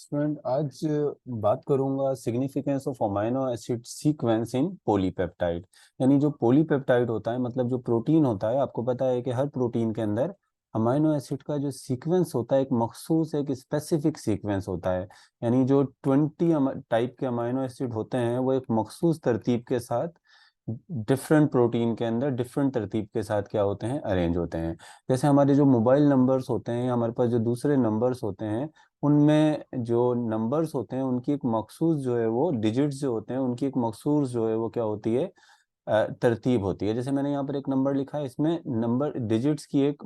Student आज बात करूंगा significance of amino acid sequence in polypeptide. यानी जो पॉलीपेप्टाइड होता है मतलब जो प्रोटीन होता है, आपको पता है कि हर प्रोटीन के अंदर अमाइनो एसिड का जो सीक्वेंस होता है एक मखसूस एक स्पेसिफिक सीक्वेंस होता है। यानी जो 20 टाइप के अमाइनो एसिड होते हैं वो एक मखसूस तरतीब के साथ डिफरेंट प्रोटीन के अंदर डिफरेंट तरतीब के साथ क्या होते हैं, अरेंज होते हैं। जैसे हमारे जो मोबाइल नंबर्स होते हैं या हमारे पास जो दूसरे नंबर्स होते हैं, उनमें जो नंबर्स होते हैं उनकी एक मखसूस जो है वो डिजिट्स जो होते हैं उनकी एक मखसूस जो है वो क्या होती है, तरतीब होती है। जैसे मैंने यहाँ पर एक नंबर लिखा है, इसमें नंबर डिजिट्स की एक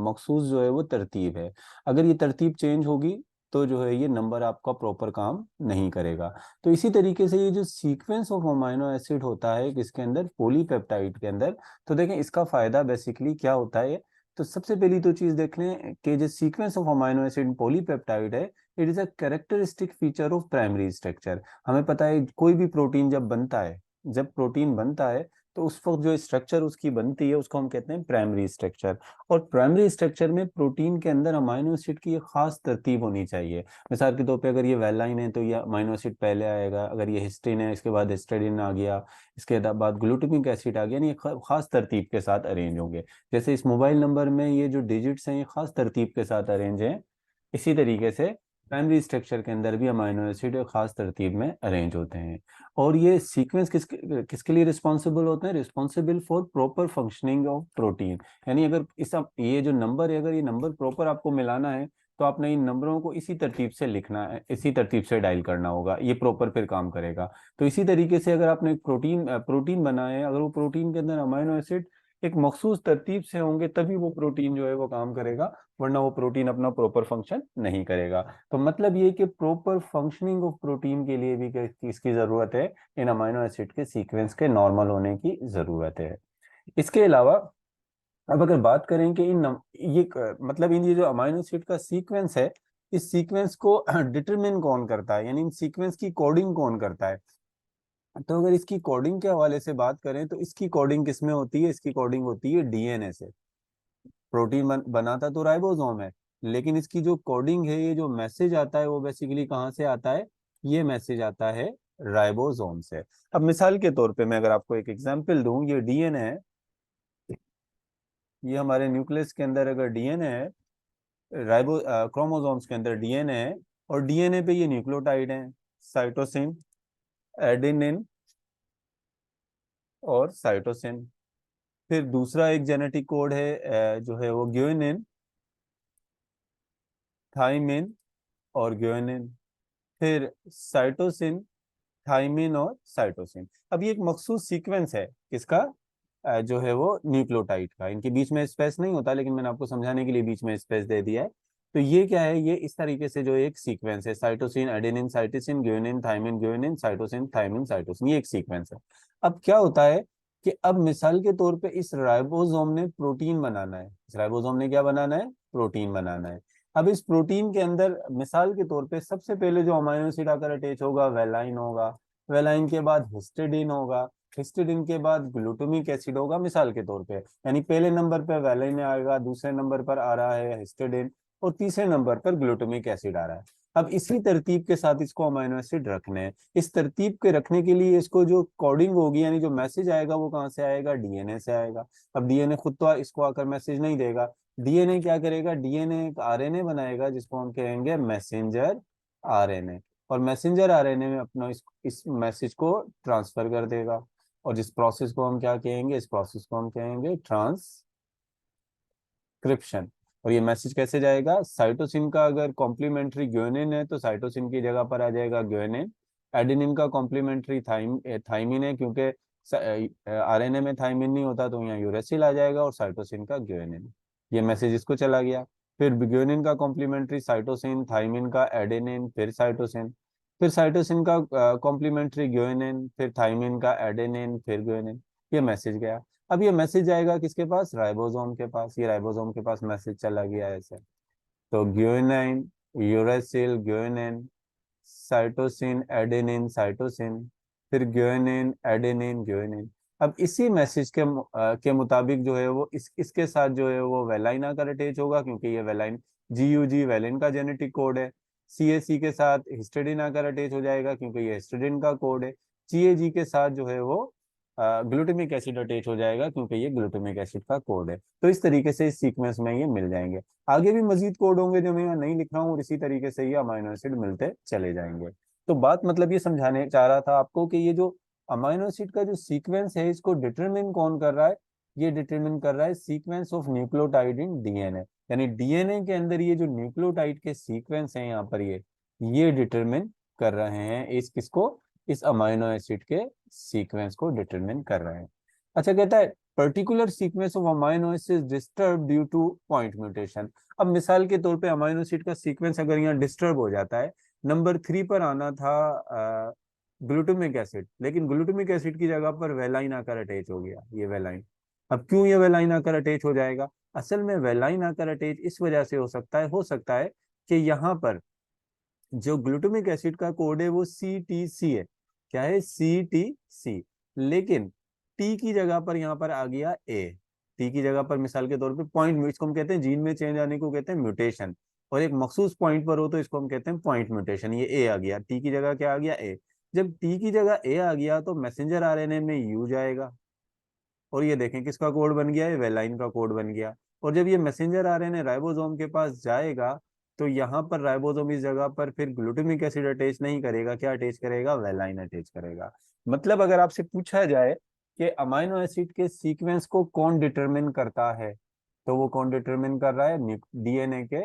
मखसूस जो है वो तरतीब है। अगर ये तरतीब चेंज होगी तो जो है ये नंबर आपका प्रॉपर काम नहीं करेगा। तो इसी तरीके से ये जो सीक्वेंस ऑफ अमाइनो एसिड होता है किसके अंदर, पॉलीपेप्टाइड के अंदर। तो देखें इसका फायदा बेसिकली क्या होता है। तो सबसे पहली तो चीज देख लें कि जो sequence of amino acid polypeptide है, it is a characteristic feature of primary structure. हमें पता है कोई भी प्रोटीन जब बनता है, जब प्रोटीन बनता है तो उस वक्त जो स्ट्रक्चर उसकी बनती है उसको हम कहते हैं प्राइमरी स्ट्रक्चर। और प्राइमरी स्ट्रक्चर में प्रोटीन के अंदर अमाइनो एसिड की एक खास तरतीब होनी चाहिए। मिसाल के तौर पे अगर ये वेलाइन है तो ये अमाइनो एसिड पहले आएगा, अगर ये हिस्टीन है इसके बाद हिस्टडीन आ गया, इसके बाद ग्लूटामिक एसिड आ गया। यानी खास तरतीब के साथ अरेंज होंगे। जैसे इस मोबाइल नंबर में ये जो डिजिट्स हैं ये खास तरतीब के साथ अरेंज हैं, इसी तरीके से प्राइमरी स्ट्रक्चर के अंदर भी अमाइनो एसिड एक खास तरतीब में अरेंज होते हैं। और ये सीक्वेंस किसके किसके लिए रिस्पॉन्सिबल होते हैं, responsible for proper functioning of protein. यानी अगर ये जो नंबर है, अगर ये नंबर प्रॉपर आपको मिलाना है तो आपने इन नंबरों को इसी तरतीब से लिखना है, इसी तरतीब से डायल करना होगा, ये प्रॉपर फिर काम करेगा। तो इसी तरीके से अगर आपने एक प्रोटीन बनाया है, अगर वो प्रोटीन के अंदर अमाइनो एसिड एक मखसूस तरतीब से होंगे तभी वो प्रोटीन जो है वो काम करेगा, वरना वो प्रोटीन अपना प्रॉपर फंक्शन नहीं करेगा। तो मतलब ये कि प्रॉपर फंक्शनिंग ऑफ प्रोटीन के लिए भी किसकी जरूरत है, इन अमाइनो एसिड के सीक्वेंस के नॉर्मल होने की जरूरत है। इसके अलावा अब अगर बात करें कि मतलब इन ये जो अमाइनो एसिड का सीक्वेंस है, इस सीक्वेंस को डिटरमिन कौन करता है, यानी इन सीक्वेंस की कोडिंग कौन करता है। तो अगर इसकी कोडिंग के हवाले से बात करें तो इसकी कोडिंग किसमें होती है, इसकी कोडिंग होती है डीएनए से। प्रोटीन बनाता तो राइबोसोम है, लेकिन इसकी जो कोडिंग है, ये जो मैसेज आता है वो बेसिकली कहाँ से आता है, ये मैसेज आता है राइबोसोम से। अब मिसाल के तौर पे मैं अगर आपको एक एग्जांपल दूं, ये डीएनए है, ये हमारे न्यूक्लियस के अंदर अगर डीएनए है, क्रोमोसोम्स के अंदर डीएनए है, और डीएनए पे ये न्यूक्लियोटाइड है, साइटोसिन, एडेनिन और साइटोसिन। फिर दूसरा एक जेनेटिक कोड है, जो है वो ग्यूनिन, थाइमिन और ग्यूनिन। फिर साइटोसिन, थाइमिन और साइटोसिन। अब ये एक मखसूस सीक्वेंस है किसका, जो है वो न्यूक्लियोटाइड का। इनके बीच में स्पेस नहीं होता, लेकिन मैंने आपको समझाने के लिए बीच में स्पेस दे दिया है। तो ये क्या है, ये इस तरीके से जो एक सीक्वेंस है, cytosine adenine cytosine guanine thymine guanine cytosine thymine cytosine, ये एक सीक्वेंस है। अब क्या होता है कि अब मिसाल के तौर पे इस राइबोसोम ने प्रोटीन बनाना है, इस राइबोसोम ने क्या बनाना है, प्रोटीन बनाना है। अब इस प्रोटीन के अंदर मिसाल के तौर पे सबसे पहले जो अमाइनो एसिड आकर अटैच होगा वेलाइन होगा, वेलाइन के बाद हिस्टिडीन होगा, हिस्टिडीन के बाद ग्लूटामिक एसिड होगा, मिसाल के तौर पे। यानी पहले नंबर पर वेलाइन आएगा, दूसरे नंबर पर आ रहा है हिस्टिडीन, और तीसरे नंबर पर ग्लूटामिक एसिड आ रहा है। अब इसी तरतीब के साथ इसको अमाइनो एसिड रखने हैं। इस तरतीब के रखने के लिए इसको जो कोडिंग होगी, यानी जो मैसेज आएगा वो कहाँ से आएगा, डीएनए से आएगा। अब डीएनए खुद तो इसको आकर मैसेज नहीं देगा, डीएनए क्या करेगा, डीएनए एक आरएनए बनाएगा जिसको हम कहेंगे मैसेंजर आरएनए। और मैसेंजर आरएनए में अपना इस मैसेज को ट्रांसफर कर देगा। और जिस प्रोसेस को हम क्या कहेंगे, इस प्रोसेस को हम कहेंगे ट्रांसक्रिप्शन। और ये मैसेज कैसे जाएगा, साइटोसिन का अगर कॉम्प्लीमेंट्री ग्यूनिन है तो साइटोसिन की जगह पर आ जाएगा ग्यूनिन। एडेनिन का कॉम्प्लीमेंट्री थाइमिन है, क्योंकि आरएनए में थाइमिन नहीं होता तो यहाँ यूरेसिल आ जाएगा, और साइटोसिन का ग्यूनिन। ये मैसेज इसको चला गया। फिर ग्यूनिन का कॉम्प्लीमेंट्री साइटोसिन, थाइमिन का एडेनिन, फिर साइटोसिन। फिर साइटोसिन का कॉम्प्लीमेंट्री ग्यूनिन, फिर थाइमिन का एडेनिन, फिर ग्यूनिन। ये मैसेज गया। अब ये मैसेज जाएगा किसके पास, राइबोसोम के पास। ये राइबोसोम के पास मैसेज चला गया ऐसे। तो guanine, uracil, guanine, cytosine, adenine, cytosine, फिर ग्यूनिन, एडेनिन, ग्यूनिन। अब इसी मैसेज के मुताबिक जो है वो इसके साथ जो है वो वेलाइन आकर अटैच होगा, क्योंकि ये वेलाइन जीयूजी वेलिन का जेनेटिक कोड है। CAC के साथ हिस्टिडीन आकर अटैच हो जाएगा क्योंकि ये हिस्टिडीन का कोड है। GAG के साथ जो है वो ग्लूटामिक एसिड अटैच हो जाएगा क्योंकि ये ग्लूटामिक एसिड का कोड है। तो इस तरीके से इस सीक्वेंस में ये मिल जाएंगे। आगे भी मजीद कोड होंगे जो मैं यहाँ नहीं लिख रहा हूँ, और इसी तरीके से ये अमाइनो एसिड मिलते चले जाएंगे। तो बात मतलब ये समझाने चाह रहा था आपको कि ये जो अमाइनो एसिड का जो सीक्वेंस है इसको डिटरमिन कौन कर रहा है, ये डिटरमिन कर रहा है sequence of nucleotide in DNA. यानी डीएनए के अंदर ये जो न्यूक्लियोटाइड के सीक्वेंस हैं यहाँ पर ये डिटरमिन कर रहे हैं इस किसको, इस अमाइनो एसिड के सीक्वेंस को डिटरमिन कर रहे हैं। अच्छा कहता है particular sequence of amino acid disturb due two point mutation. अब मिसाल के तौर पे अमाइनो एसिड का सीक्वेंस अगर यहाँ डिस्टर्ब हो जाता है, नंबर 3 पर आना था ग्लूटामिक एसिड, लेकिन ग्लूटामिक एसिड की जगह पर वेलाइन आकर अटैच हो गया, ये वेलाइन। अब क्यों ये वेलाइन आकर अटैच हो जाएगा? असल में वेलाइन आकर अटैच इस वजह से हो सकता है कि यहाँ पर जो ग्लूटामिक एसिड का कोड है वो CTC है। क्या है? CTC। लेकिन टी की जगह पर यहाँ पर आ गया ए। टी की जगह पर मिसाल के तौर पे पॉइंट, इसको हम कहते हैं जीन में चेंज आने को कहते हैं म्यूटेशन, और एक मखसूस पॉइंट पर हो तो इसको हम कहते हैं पॉइंट म्यूटेशन। ये ए आ गया, टी की जगह क्या आ गया? ए। जब टी की जगह ए आ गया तो मैसेंजर आरएनए में यू जाएगा, और ये देखें किसका कोड बन गया है? वेलाइन का कोड बन गया। और जब ये मैसेंजर आरएनए राइबोसोम के पास जाएगा तो यहाँ पर राइबोसोम इस जगह पर फिर ग्लूटामिक एसिड अटैच नहीं करेगा, क्या अटैच करेगा? वेलाइन अटैच करेगा। मतलब अगर आपसे पूछा जाए कि अमाइनो एसिड के सीक्वेंस को कौन डिटरमिन करता है, तो वो कौन डिटरमिन कर रहा है? डीएनए के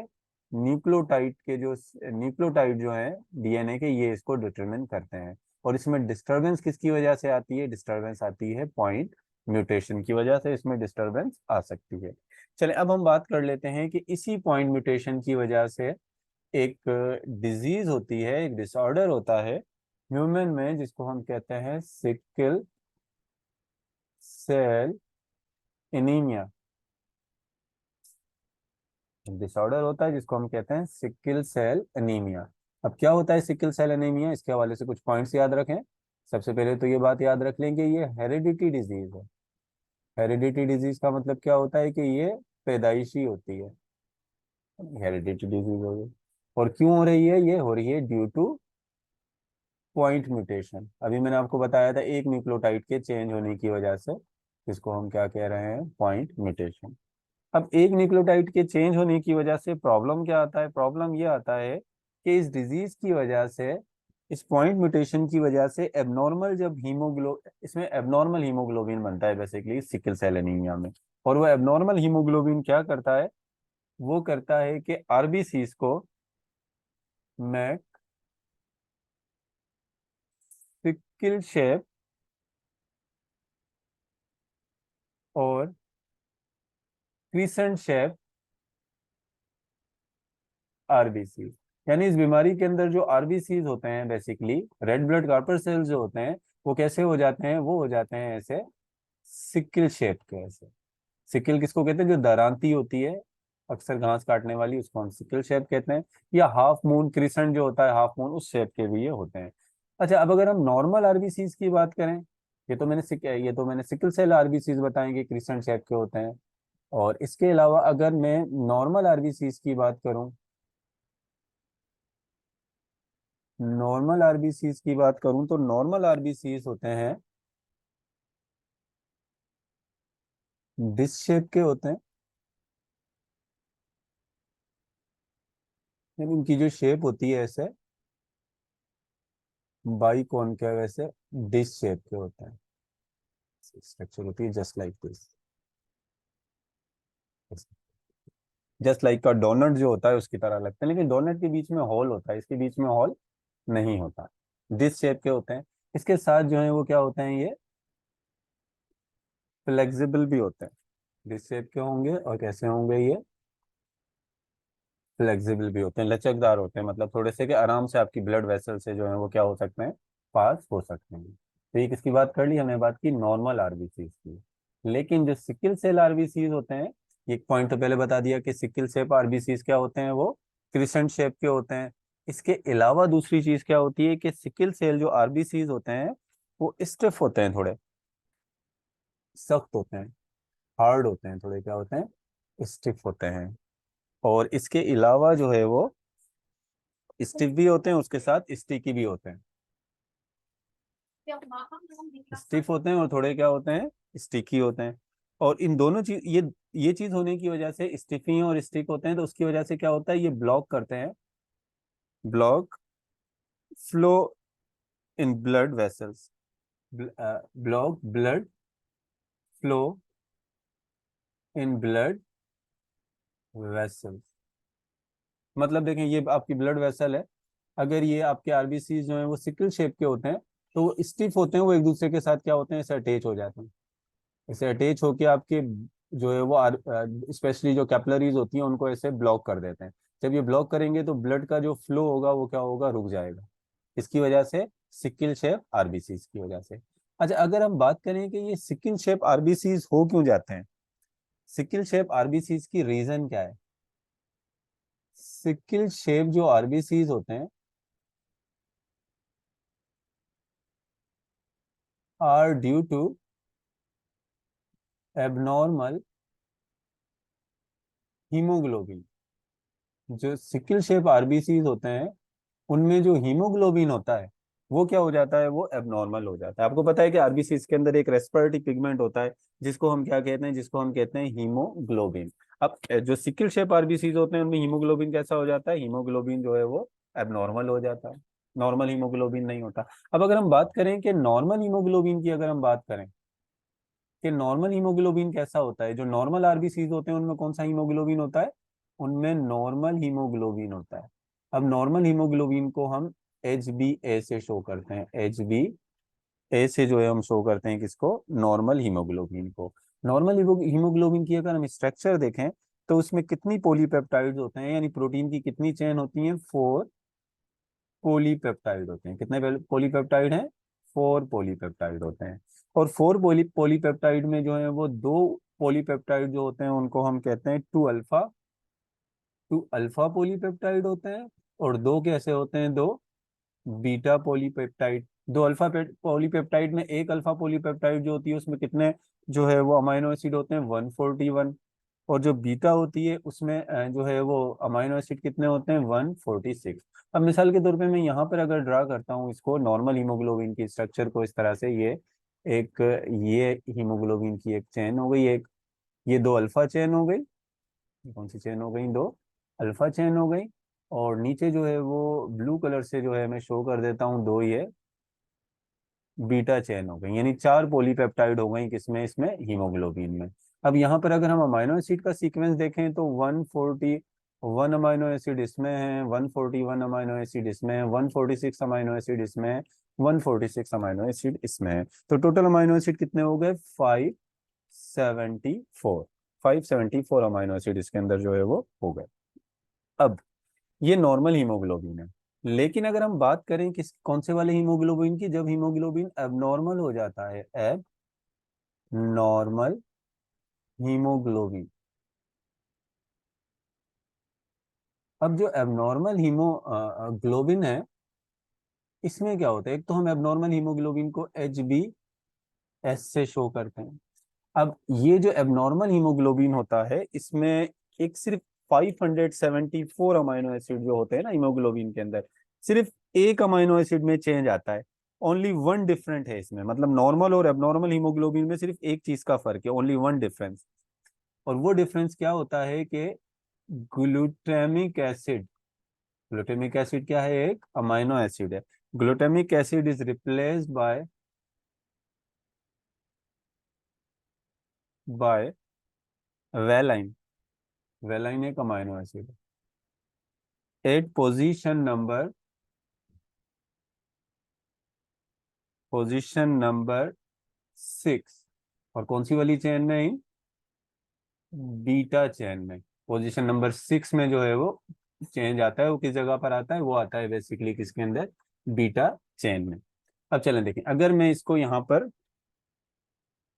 न्यूक्लियोटाइड के जो न्यूक्लियोटाइड जो है डीएनए के, ये इसको डिटरमिन करते हैं। और इसमें डिस्टरबेंस किसकी वजह से आती है? डिस्टरबेंस आती है पॉइंट म्यूटेशन की वजह से, इसमें डिस्टरबेंस आ सकती है। चले अब हम बात कर लेते हैं कि इसी पॉइंट म्यूटेशन की वजह से एक डिजीज होती है, एक डिसऑर्डर होता है ह्यूमन में जिसको हम कहते हैं सिकल सेल एनीमिया। डिसऑर्डर होता है जिसको हम कहते हैं सिकल सेल एनीमिया। अब क्या होता है सिकल सेल एनीमिया, इसके हवाले से कुछ पॉइंट्स याद रखें। सबसे पहले तो ये बात याद रख लें कि ये हेरिडिटी डिजीज है। हेरिडिटी डिजीज का मतलब क्या होता है कि ये पैदाइशी होती है, हेरिडिटी डिजीज हो गई। और क्यों हो रही है? ये हो रही है ड्यू टू पॉइंट म्यूटेशन। अभी मैंने आपको बताया था एक न्यूक्लियोटाइड के चेंज होने की वजह से, जिसको हम क्या कह रहे हैं? Point mutation. अब एक न्यूक्लियोटाइड के चेंज होने की वजह से प्रॉब्लम क्या आता है? प्रॉब्लम ये आता है कि इस डिजीज की वजह से, इस पॉइंट म्यूटेशन की वजह से एबनॉर्मल जब इसमें एबनॉर्मल हीमोग्लोबिन बनता है बेसिकली सिकल सेल एनीमिया में। और वो एबनॉर्मल हीमोग्लोबिन क्या करता है? वो करता है कि आरबीसीज को मैक्सिकल शेप और क्रिसेंट शेप आरबीसी, यानी इस बीमारी के अंदर जो आरबीसीज होते हैं बेसिकली रेड ब्लड कॉर्पस्कल्स जो होते हैं, वो कैसे हो जाते हैं? वो हो जाते हैं ऐसे सिकल शेप के। ऐसे सिकल किसको कहते हैं? जो दरांती होती है अक्सर घास काटने वाली, उसको हम सिकल शेप कहते हैं। या हाफ मून क्रिसेंट जो होता है, हाफ मून, उस शेप के भी ये होते हैं। अच्छा अब अगर हम नॉर्मल आरबीसीज की बात करें, ये तो मैंने सिकल सेल आरबीसीज बताएंगे क्रिसेंट शेप के होते हैं। और इसके अलावा अगर मैं नॉर्मल आरबीसीज की बात करूं, तो नॉर्मल आरबीसीज होते हैं डिस शेप के होते हैं, यानी इनकी जो शेप होती है ऐसे बाई कॉनकेव, ऐसे डिश शेप के होते हैं। स्ट्रक्चर होती है just like this, just like का डोनट जो होता है उसकी तरह लगते हैं, लेकिन डोनट के बीच में होल होता है, इसके बीच में होल नहीं होता। डिश शेप के होते हैं। इसके साथ जो है वो क्या होते हैं? ये फ्लेक्सिबल भी होते हैं। डिश शेप के होंगे और कैसे होंगे? ये फ्लेक्सिबल भी होते हैं, लचकदार होते हैं, मतलब थोड़े से कि आराम से आपकी ब्लड वेसल से जो है वो क्या हो सकते हैं? पास हो सकते हैं। तो ये किसकी बात कर ली हमने? बात की नॉर्मल आरबीसीज की। लेकिन जो सिकल सेल आरबीसीज होते हैं, एक पॉइंट तो पहले बता दिया कि सिकल सेल आरबीसीज क्या होते हैं? वो क्रिसेंट शेप के होते हैं। इसके अलावा दूसरी चीज क्या होती है कि सिकल सेल जो आरबीसीज होते हैं वो स्टिफ होते हैं, थोड़े सख्त होते हैं, हार्ड होते हैं, थोड़े क्या होते हैं? स्टिफ होते हैं। और इसके अलावा जो है वो स्टिफ भी होते हैं, उसके साथ स्टिकी भी होते हैं। स्टिफ होते हैं और थोड़े क्या होते हैं, स्टिकी होते हैं। और इन दोनों चीज, ये चीज होने की वजह से, स्टिफी और स्टिक होते हैं, तो उसकी वजह से क्या होता है, ये ब्लॉक करते हैं, block flow in blood vessels, block blood flow in blood vessels. मतलब देखें, ये आपकी ब्लड वेसल है, अगर ये आपके आरबीसी जो है वो सिकल शेप के होते हैं, तो वो स्टिफ होते हैं, वो एक दूसरे के साथ क्या होते हैं, ऐसे अटैच हो जाते हैं। ऐसे अटैच होके आपके जो है वो स्पेशली जो कैपिलरीज होती हैं उनको ऐसे ब्लॉक कर देते हैं। जब ये ब्लॉक करेंगे तो ब्लड का जो फ्लो होगा वो क्या होगा, रुक जाएगा। इसकी वजह से सिकल शेप आरबीसीज की वजह से। अच्छा, अगर हम बात करें कि ये सिकल शेप आरबीसीज हो क्यों जाते हैं, सिकल शेप आरबीसीज की रीजन क्या है। सिकल शेप जो आरबीसीज होते हैं are due to abnormal haemoglobin. जो सिकल शेप आरबीसीज होते हैं उनमें जो हीमोग्लोबिन होता है वो क्या हो जाता है, वो एबनॉर्मल हो जाता है। आपको पता है कि आरबीसीज के अंदर एक रेस्पिरेटरी पिगमेंट होता है, जिसको हम क्या कहते हैं, जिसको हम कहते हैं हीमोग्लोबिन। अब जो सिकल शेप आरबीसीज होते हैं उनमें हीमोग्लोबिन कैसा हो जाता है, हीमोग्लोबिन जो है वो एबनॉर्मल हो जाता है, नॉर्मल हीमोग्लोबिन नहीं होता। अब अगर हम बात करें कि नॉर्मल हीमोग्लोबिन की, अगर हम बात करें कि नॉर्मल हीमोग्लोबिन कैसा होता है, जो नॉर्मल आरबीसीज होते हैं उनमें कौन सा हीमोग्लोबिन होता है, उनमें नॉर्मल हीमोग्लोबिन होता है। अब नॉर्मल हीमोग्लोबिन को हम HbA से शो करते हैं, HbA से जो है हम शो करते हैं किसको, नॉर्मल हीमोग्लोबिन को। नॉर्मल हीमोग्लोबिन की अगर हम स्ट्रक्चर देखें तो उसमें कितनी पॉलीपेप्टाइड्स होते हैं, यानी प्रोटीन की कितनी चेन होती है, 4 पॉलीपेप्टाइड होते हैं। कितने पॉलीपेप्टाइड हैं, 4 पॉलीपेप्टाइड होते हैं। और 4 पॉलीपेप्टाइड में जो है वो 2 पॉलीपेप्टाइड जो होते हैं उनको हम कहते हैं 2 अल्फा पॉलीपेप्टाइड होते हैं। और 2 कैसे होते हैं, 2 बीटा पॉलीपेप्टाइड। 2 अल्फा पॉलीपेप्टाइड में एक अल्फा पॉलीपेप्टाइड जो होती है उसमें कितने जो है वो अमाइनो एसिड होते हैं, 141। और जो बीटा होती है उसमें जो है वो अमाइनो एसिड कितने होते हैं, 146। अब मिसाल के तौर पे मैं यहाँ पर अगर ड्रा करता हूँ इसको, नॉर्मल हीमोग्लोबिन की स्ट्रक्चर को इस तरह से, एक ये हीमोग्लोबिन की एक चेन हो गई, एक ये 2 अल्फा चेन हो गई, कौन सी चेन हो गई, 2 अल्फा चेन हो गई। और नीचे जो है वो ब्लू कलर से जो है मैं शो कर देता हूँ, 2 ये बीटा चेन हो गई, यानी 4 पॉलीपेप्टाइड हो गई किसमें, इसमें हीमोग्लोबिन में। अब यहाँ पर अगर हम अमाइनो एसिड का सीक्वेंस देखें तो 141 अमाइनो एसिड इसमें है, 141 अमाइनो एसिड इसमें है, 146 अमाइनो एसिड इसमें है, 146 अमाइनो एसिड इसमें है। तो टोटल अमाइनो एसिड कितने हो गए, 574। 574 अमाइनो एसिड इसके अंदर जो है वो हो गए। अब ये नॉर्मल हीमोग्लोबिन है। लेकिन अगर हम बात करें किस कौन से वाले हीमोग्लोबिन की, जब हीमोग्लोबिन एबनॉर्मल हो जाता है, एब नॉर्मल हीमोग्लोबिन। अब जो एबनॉर्मल हीमोग्लोबिन है, इसमें क्या होता है, एक तो हम एबनॉर्मल हीमोग्लोबिन को HbS से शो करते हैं। अब ये जो एबनॉर्मल हीमोग्लोबिन होता है इसमें एक सिर्फ 574 अमाइनो एसिड जो होते हैं ना हीमोग्लोबिन के अंदर, सिर्फ एक अमाइनो एसिड में चेंज आता है। ओनली वन डिफरेंट है इसमें, मतलब नॉर्मल और एबनॉर्मल हीमोग्लोबिन में सिर्फ एक चीज का फर्क है, ओनली वन डिफरेंस। और वो डिफरेंस क्या होता है कि ग्लूटामिक एसिड, ग्लूटामिक एसिड क्या है, एक अमाइनो एसिड है। Glutamic acid is replaced by valine. Valine एक अमाइनो एसिड है एट पोजीशन नंबर 6। और कौन सी वाली चेन में, बीटा चेन में, पोजीशन नंबर 6 में जो है वो चेंज आता है, वो किस जगह पर आता है, वो आता है बेसिकली किसके अंदर, बीटा चेन में। अब चलें देखें, अगर मैं इसको यहाँ पर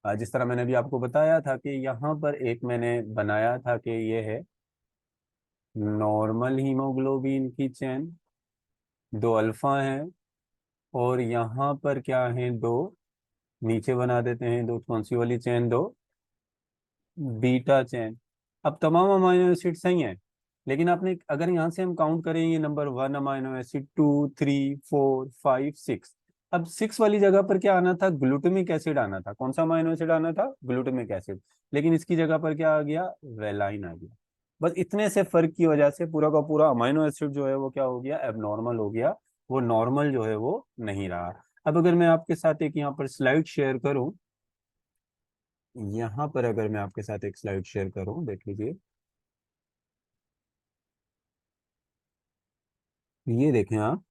जिस तरह मैंने अभी आपको बताया था कि यहाँ पर एक मैंने बनाया था कि ये है नॉर्मल हीमोग्लोबिन की चेन, 2 अल्फा हैं, और यहाँ पर क्या है, 2 नीचे बना देते हैं, 2 कौन सी वाली चेन, 2 बीटा चेन। अब तमाम अमाइनो एसिड सही हैं, लेकिन आपने अगर यहाँ से हम काउंट करें ये नंबर 1 अमाइनो एसिड, 2, 3, 4, 5, 6, अब 6 वाली जगह पर क्या आना था, ग्लूटामिक एसिड आना था। कौन सा अमाइनो एसिड आना था, ग्लूटामिक एसिड। लेकिन इसकी जगह पर क्या आ गया, वेलाइन आ गया। बस इतने से फर्क की वजह से पूरा का पूरा अमाइनो एसिड जो है वो क्या हो गया, एबनॉर्मल हो गया, वो नॉर्मल जो है वो नहीं रहा। अब अगर मैं आपके साथ एक यहाँ पर स्लाइड शेयर करूं, यहाँ पर अगर मैं आपके साथ एक स्लाइड शेयर करूं, देख लीजिए, ये देखें आप,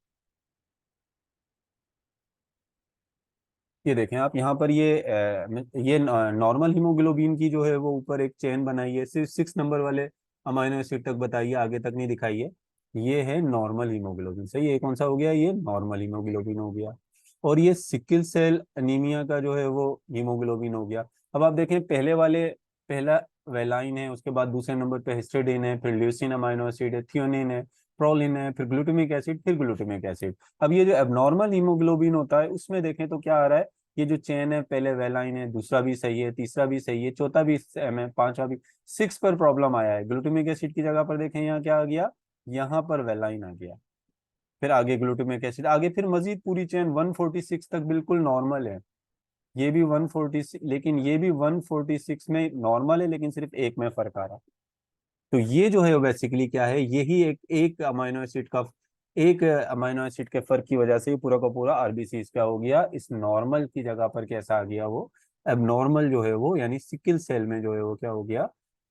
ये देखें आप यहाँ पर ये नॉर्मल हीमोग्लोबिन की जो है वो ऊपर एक चेन बनाई है, सिर्फ 6 नंबर वाले अमाइनो एसिड तक बताइए, आगे तक नहीं दिखाई है। ये है नॉर्मल हीमोग्लोबिन, सही है। कौन सा हो गया, ये नॉर्मल हीमोग्लोबिन हो गया। और ये सिकल सेल एनीमिया का जो है वो हीमोग्लोबिन हो गया। अब आप देखें, पहले वाले, पहला वेलाइन है, उसके बाद दूसरे नंबर पे हिस्टिडीन है, फिर ल्यूसीन अमाइनो एसिड है, थियोनिन है, प्रोलिन है, फिर ग्लूटामिक एसिड, फिर ग्लूटामिक एसिड। अब ये जो एबनॉर्मल हीमोग्लोबिन होता है उसमें देखें तो क्या आ रहा है, ये जो चेन है, पहले वेलाइन है, दूसरा भी सही है, तीसरा भी सही है, चौथा भी सेम है, पांचवा भी, 6 पर प्रॉब्लम आया है। ग्लूटामिक एसिड की जगह पर देखें यहाँ क्या आ गया, यहाँ पर वेलाइन आ गया। फिर आगे ग्लूटामिक एसिड, आगे फिर मजीद पूरी चेन 146 तक बिल्कुल नॉर्मल है। ये भी 146, लेकिन ये भी 146 में नॉर्मल है, लेकिन सिर्फ एक में फर्क आ रहा है। तो ये जो है बेसिकली क्या है, यही एक एक अमाइनो एसिड का, एक अमाइनो एसिड के फर्क की वजह से ये पूरा का पूरा आरबीसी क्या हो गया, इस नॉर्मल की जगह पर कैसा आ गया, वो एबनॉर्मल जो है वो, यानी सिकल सेल में जो है वो क्या हो गया,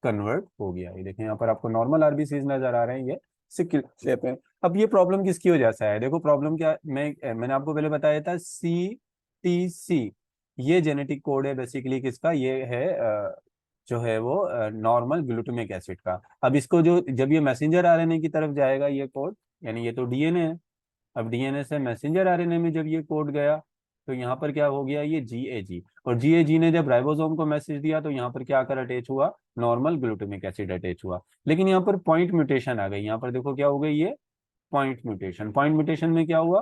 कन्वर्ट हो गया। ये देखें यहाँ पर आपको नॉर्मल आरबीसी नजर आ रहे हैं, ये सिकल शेप है। अब ये प्रॉब्लम किसकी वजह से है, देखो प्रॉब्लम क्या, मैंने आपको पहले बताया था, CTC, ये जेनेटिक कोड है बेसिकली किसका, ये है जो है वो नॉर्मल ग्लूटामिक एसिड का। अब इसको जो, जब ये मैसेंजर आरएनए की तरफ जाएगा ये कोड, यानी ये तो डीएनए है, अब डीएनए से मैसेंजर आरएनए में जब ये कोड गया, तो यहाँ पर क्या हो गया, ये GAG, और GAG ने जब राइबोसोम को मैसेज दिया तो यहाँ पर क्या आकर अटैच हुआ, नॉर्मल ग्लूटामिक एसिड अटैच हुआ। लेकिन यहाँ पर पॉइंट म्यूटेशन आ गई, यहाँ पर देखो क्या हो गई, ये पॉइंट म्यूटेशन। पॉइंट म्यूटेशन में क्या हुआ,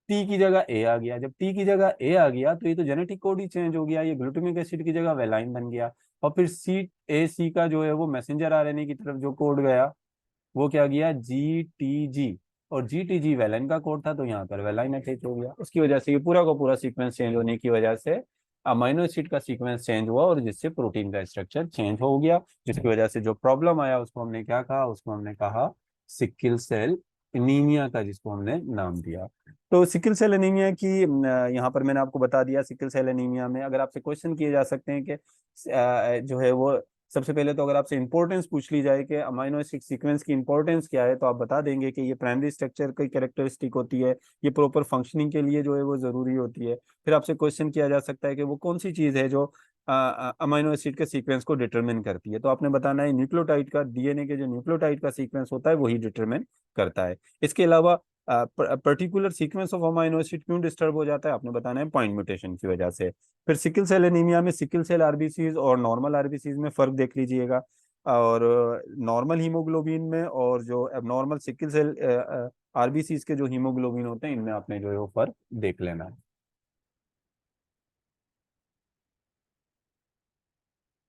टी की जगह ए आ गया। जब टी की जगह ए आ गया तो ये तो जेनेटिक कोड ही चेंज हो गया, ये ग्लूटामिक एसिड की जगह वेलाइन बन गया। और फिर CAC का जो है वो मैसेंजर आरएनए की तरफ जो कोड गया, वो क्या गया, GTG, और GTG वेलाइन का कोड था, तो यहाँ पर वेलाइन अटैच हो गया। उसकी वजह से ये पूरा का पूरा सीक्वेंस चेंज होने की वजह से अमाइनो एसिड का सीक्वेंस चेंज हुआ, और जिससे प्रोटीन का स्ट्रक्चर चेंज हो गया, जिसकी वजह से जो प्रॉब्लम आया उसको हमने क्या कहा, उसको हमने कहा सिकल सेल एनीमिया का, जिसको हमने नाम दिया। तो सिकल सेल एनीमिया की यहाँ पर मैंने आपको बता दिया। सिकल सेल एनीमिया में अगर आपसे क्वेश्चन किए जा सकते हैं कि जो है वो, सबसे पहले तो अगर आपसे इंपॉर्टेंस पूछ ली जाए कि अमाइनो एसिड सीक्वेंस की इंपॉर्टेंस क्या है, तो आप बता देंगे कि ये प्राइमरी स्ट्रक्चर की कैरेक्टरिस्टिक होती है, ये प्रॉपर फंक्शनिंग के लिए जो है वो जरूरी होती है। फिर आपसे क्वेश्चन किया जा सकता है कि वो कौन सी चीज़ है जो अमाइनो एसिड के सीक्वेंस को डिटरमिन करती है, तो आपने बताना है न्यूक्लियोटाइड का, डीएनए के जो न्यूक्लियोटाइड का सीक्वेंस होता है वही डिटरमिन करता है। इसके अलावा particular sequence of amino acid क्यों डिस्टर्ब हो जाता है, आपने बताना है पॉइंट म्यूटेशन की वजह से। फिर सिकल सेल एनीमिया में सिकल सेल आरबीसीज और नॉर्मल आरबीसीज में फर्क देख लीजिएगा, और नॉर्मल हीमोग्लोबिन में और जो एबनॉर्मल सिकल सेल आरबीसीज के जो हीमोग्लोबिन होते हैं, इनमें आपने जो है वो फर्क देख लेना है।